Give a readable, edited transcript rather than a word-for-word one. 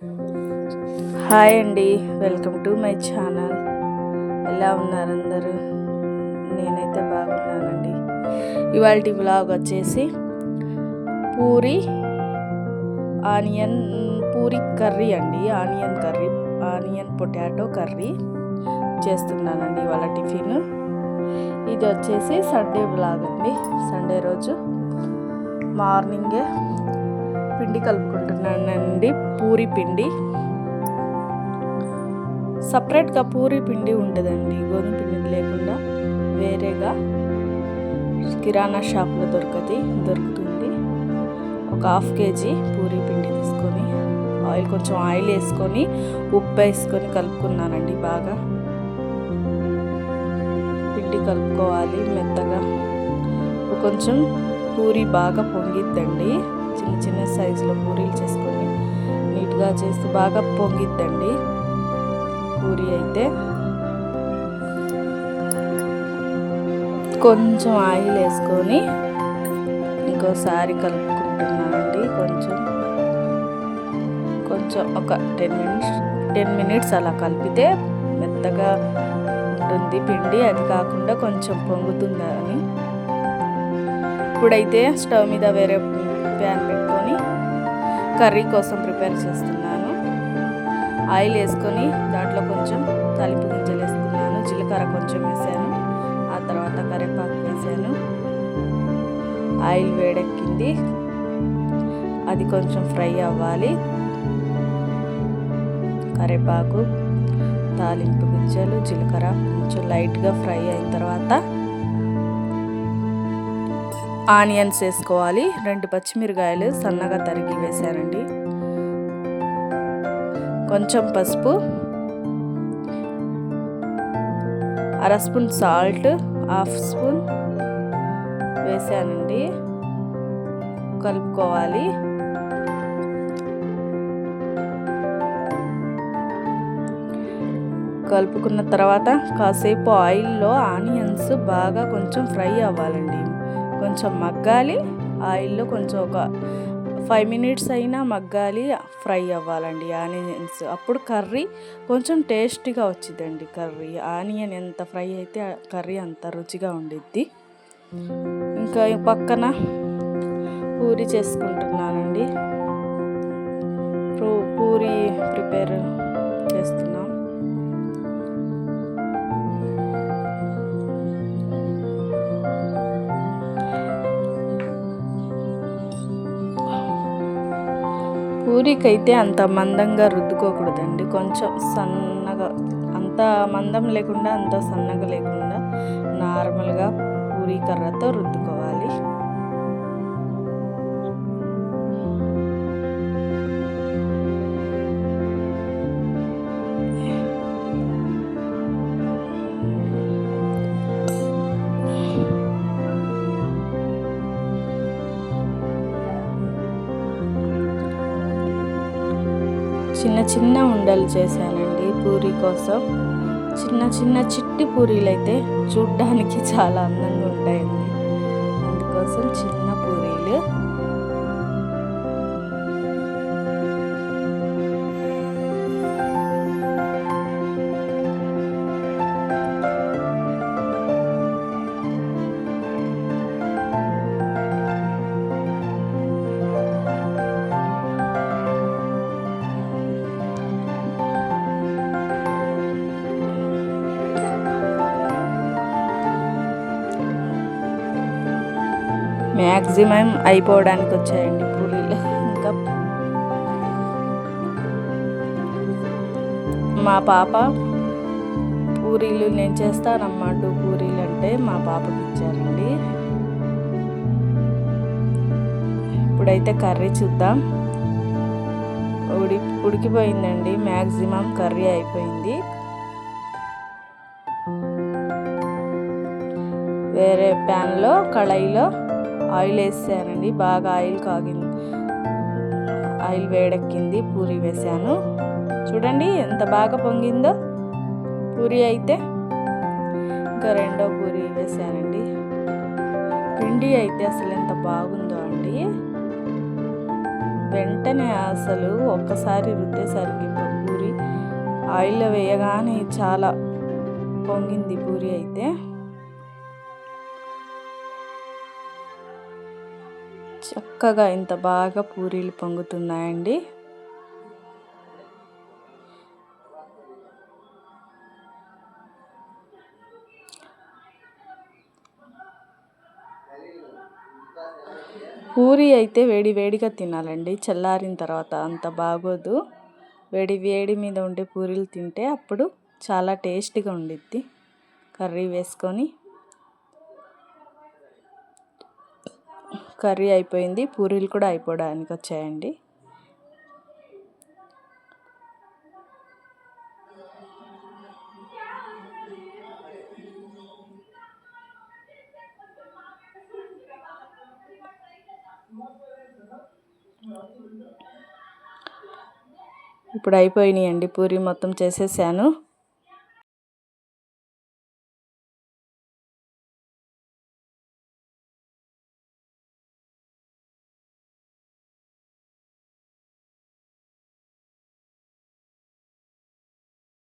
Hi అండి, welcome to my channel. ఎలా ఉన్నారు అందరూ? నేనైతే బాగున్నానండి. ఇవాల్టి వ్లాగ్ వచ్చేసి పూరి కర్రీ అండి. ఆనియన్ పొటాటో కర్రీ చేస్తున్నానండి ఇవాళ టిఫిన్. ఇది వచ్చేసి సండే వ్లాగ్ అండి. సండే రోజు మార్నింగే పిండి కలుపుకుంటున్నానండి. పూరి పిండి సపరేట్గా పూరి పిండి ఉంటుందండి, గోధుమ పిండి లేకుండా వేరేగా కిరాణా షాప్లో దొరుకుతుంది. ఒక 1/2 kg పూరి పిండి తీసుకొని కొంచెం ఆయిల్ వేసుకొని ఉప్పు వేసుకొని కలుపుకున్నానండి. బాగా పిండి కలుపుకోవాలి మెత్తగా. కొంచెం పూరి బాగా పొంగిద్దండి. చిన్న చిన్న సైజులో పూరీలు చేసుకొని నీట్గా చేస్తే బాగా పొంగిద్దండి పూరి అయితే. కొంచెం ఆయిల్ వేసుకొని ఇంకోసారి కలుపుకుంటున్నానండి. కొంచెం ఒక 10 మినిట్స్ అలా కలిపితే మెత్తగా ఉంటుంది పిండి. అది కాకుండా కొంచెం పొంగుతుంది అని. ఇప్పుడైతే స్టవ్ మీద వేరే ప్యాన్ పెట్టుకొని కర్రీ కోసం ప్రిపేర్ చేస్తున్నాను. ఆయిల్ వేసుకొని దాంట్లో కొంచెం తాలింపు గింజలు వేసుకున్నాను. జీలకర్ర కొంచెం వేసాను, ఆ తర్వాత కరివేపాకు వేసాను. ఆయిల్ వేడెక్కింది, అది కొంచెం ఫ్రై అవ్వాలి. కరివేపాకు, తాలింపు గింజలు, జీలకర్ర కొంచెం లైట్గా ఫ్రై అయిన తర్వాత ఆనియన్స్ వేసుకోవాలి. 2 పచ్చిమిరకాయలు సన్నగా తరిగి వేసానండి. కొంచెం పసుపు, 1/2 స్పూన్ సాల్ట్, 1/2 స్పూన్ వేసానండి. కలుపుకోవాలి. కలుపుకున్న తర్వాత కాసేపు ఆయిల్లో ఆనియన్స్ బాగా కొంచెం ఫ్రై అవ్వాలండి. కొంచెం మగ్గాలి ఆయిల్లో. కొంచెం ఒక 5 మినిట్స్ అయినా మగ్గాలి, ఫ్రై అవ్వాలండి ఆనియన్స్. అప్పుడు కర్రీ కొంచెం టేస్టీగా వచ్చిందండి. కర్రీ ఆనియన్ ఎంత ఫ్రై అయితే కర్రీ అంత రుచిగా ఉండిద్ది. ఇంకా పక్కన పూరి చేసుకుంటున్నానండి. పూరి ప్రిపేర్ చేస్తున్నాం. పూరికైతే అంత మందంగా రుద్దుకోకూడదండి. కొంచెం సన్నగా, అంత మందం లేకుండా అంత సన్నగా లేకుండా నార్మల్గా పూరి కర్రతో రుద్దుకోవాలి. చిన్న ఉండలు చేశానండి పూరి కోసం. చిన్న చిట్టి పూరీలు అయితే చూడ్డానికి చాలా అందంగా ఉంటాయండి. అందుకోసం చిన్న పూరీలు. మ్యాక్సిమం అయిపోవడానికి వచ్చాయండి పూరీలు. ఇంకా మా పాప పూరీలు నేను చేస్తానమ్మా 2 పూరీలు అంటే మా పాపకి ఇచ్చారండి. ఇప్పుడైతే కర్రీ చూద్దాం. ఉడికిపోయిందండి. మ్యాక్సిమం కర్రీ అయిపోయింది. వేరే ప్యాన్లో కళాయిలో ఆయిల్ వేసానండి. బాగా ఆయిల్ వేడెక్కింది. పూరి వేసాను. చూడండి ఎంత బాగా పొంగిందో పూరి అయితే. ఇంకా రెండో పూరి వేసానండి. పిండి అయితే అసలు ఎంత బాగుందో అండి. వెంటనే అసలు ఒక్కసారి రుద్దేసరికి పూరి ఆయిల్లో వేయగానే చాలా పొంగింది పూరి అయితే. చక్కగా ఇంత బాగా పూరీలు పొంగుతున్నాయండి. పూరి అయితే వేడి వేడిగా తినాలండి, చల్లారిన తర్వాత అంత బాగోదు. వేడి వేడి మీద ఉండే పూరీలు తింటే అప్పుడు చాలా టేస్టీగా ఉండిద్ది. కర్రీ వేసుకొని, కర్రీ అయిపోయింది, పూరీలు కూడా అయిపోవడానికి వచ్చాయండి. ఇప్పుడు అయిపోయినాయండి, పూరి మొత్తం చేసేసాను.